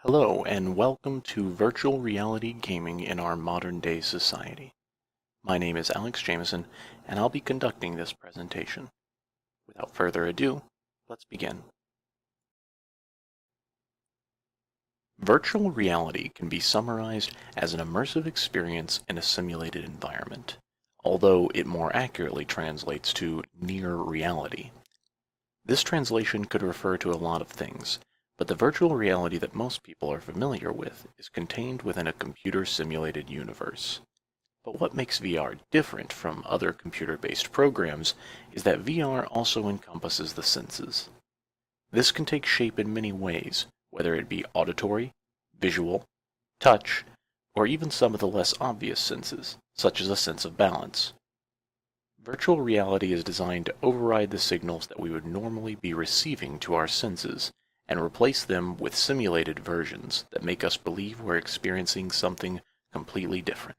Hello, and welcome to Virtual Reality Gaming in Our Modern Day Society. My name is Alex Jameson, and I'll be conducting this presentation. Without further ado, let's begin. Virtual reality can be summarized as an immersive experience in a simulated environment, although it more accurately translates to near reality. This translation could refer to a lot of things, but the virtual reality that most people are familiar with is contained within a computer-simulated universe. But what makes VR different from other computer-based programs is that VR also encompasses the senses. This can take shape in many ways, whether it be auditory, visual, touch, or even some of the less obvious senses, such as a sense of balance. Virtual reality is designed to override the signals that we would normally be receiving to our senses and replace them with simulated versions that make us believe we're experiencing something completely different.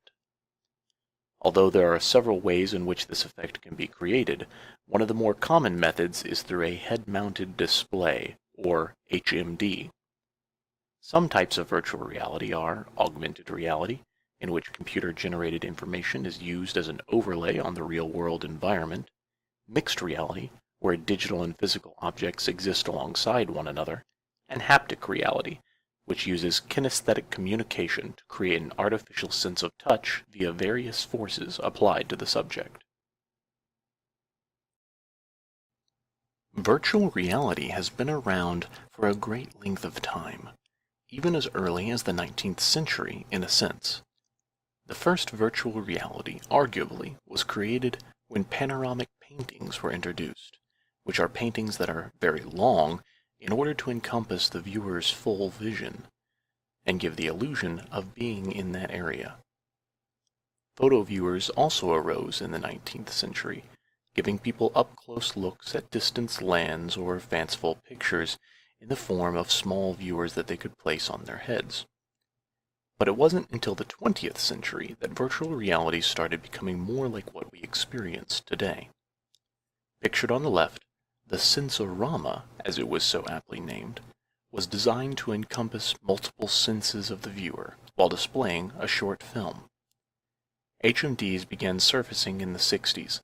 Although there are several ways in which this effect can be created, one of the more common methods is through a head-mounted display, or HMD. Some types of virtual reality are augmented reality, in which computer-generated information is used as an overlay on the real-world environment, mixed reality, where digital and physical objects exist alongside one another, and haptic reality, which uses kinesthetic communication to create an artificial sense of touch via various forces applied to the subject. Virtual reality has been around for a great length of time, even as early as the 19th century in a sense. The first virtual reality, arguably, was created when panoramic paintings were introduced, which are paintings that are very long in order to encompass the viewer's full vision and give the illusion of being in that area. Photo viewers also arose in the 19th century, giving people up-close looks at distant lands or fanciful pictures in the form of small viewers that they could place on their heads. But it wasn't until the 20th century that virtual reality started becoming more like what we experience today. Pictured on the left, the Sensorama, as it was so aptly named, was designed to encompass multiple senses of the viewer while displaying a short film. HMDs began surfacing in the 60s,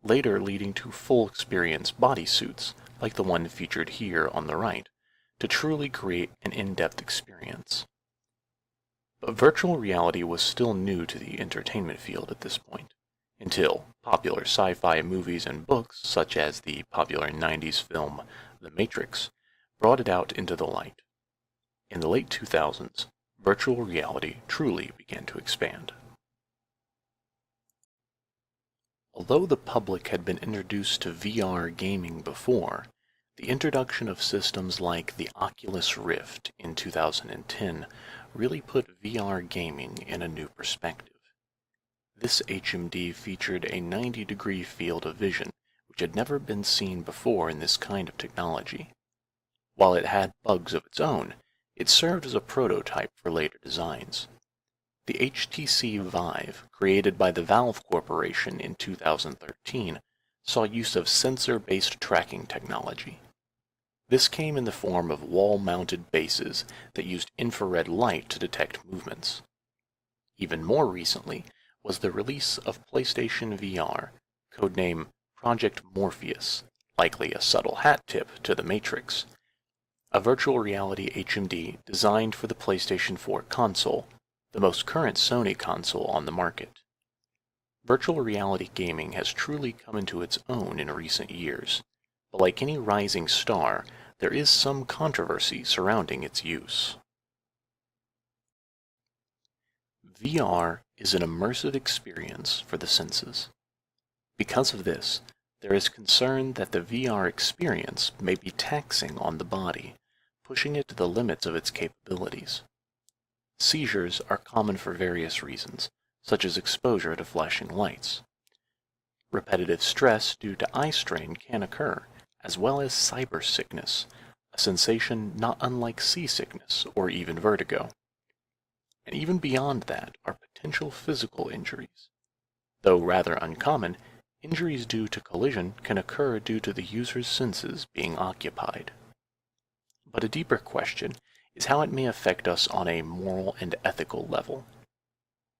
later leading to full experience bodysuits, like the one featured here on the right, to truly create an in-depth experience. But virtual reality was still new to the entertainment field at this point, until popular sci-fi movies and books, such as the popular 90s film The Matrix, brought it out into the light. In the late 2000s, virtual reality truly began to expand. Although the public had been introduced to VR gaming before, the introduction of systems like the Oculus Rift in 2010 really put VR gaming in a new perspective. This HMD featured a 90-degree field of vision, which had never been seen before in this kind of technology. While it had bugs of its own, it served as a prototype for later designs. The HTC Vive, created by the Valve Corporation in 2013, saw use of sensor-based tracking technology. This came in the form of wall-mounted bases that used infrared light to detect movements. Even more recently was the release of PlayStation VR, codename Project Morpheus, likely a subtle hat tip to The Matrix, a virtual reality HMD designed for the PlayStation 4 console, the most current Sony console on the market. Virtual reality gaming has truly come into its own in recent years, but like any rising star, there is some controversy surrounding its use. VR is an immersive experience for the senses. Because of this, there is concern that the VR experience may be taxing on the body, pushing it to the limits of its capabilities. Seizures are common for various reasons, such as exposure to flashing lights. Repetitive stress due to eye strain can occur, as well as cyber sickness, a sensation not unlike seasickness or even vertigo. And even beyond that are potential physical injuries. Though rather uncommon, injuries due to collision can occur due to the user's senses being occupied. But a deeper question is how it may affect us on a moral and ethical level.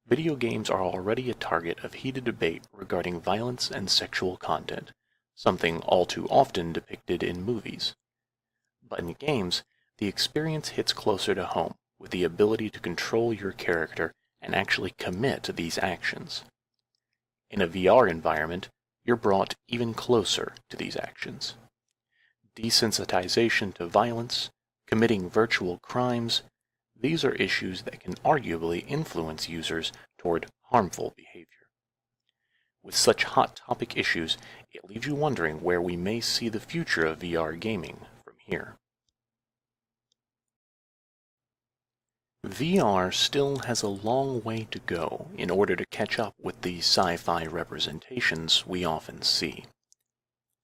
Video games are already a target of heated debate regarding violence and sexual content, something all too often depicted in movies. But in games, the experience hits closer to home with the ability to control your character and actually commit to these actions. In a VR environment, you're brought even closer to these actions. Desensitization to violence, committing virtual crimes, these are issues that can arguably influence users toward harmful behavior. With such hot topic issues, it leaves you wondering where we may see the future of VR gaming from here. VR still has a long way to go in order to catch up with the sci-fi representations we often see.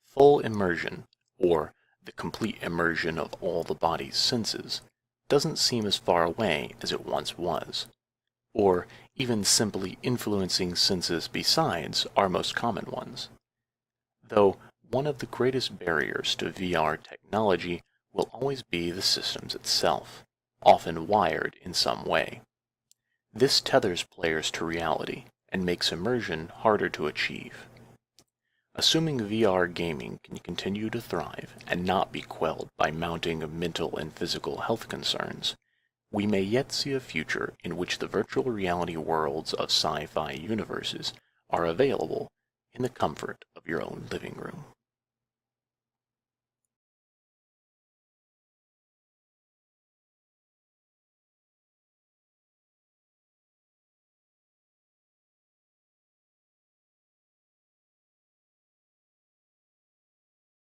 Full immersion, or the complete immersion of all the body's senses, doesn't seem as far away as it once was, or even simply influencing senses besides our most common ones. Though one of the greatest barriers to VR technology will always be the systems itself, often wired in some way. This tethers players to reality and makes immersion harder to achieve. Assuming VR gaming can continue to thrive and not be quelled by mounting mental and physical health concerns, we may yet see a future in which the virtual reality worlds of sci-fi universes are available in the comfort of your own living room.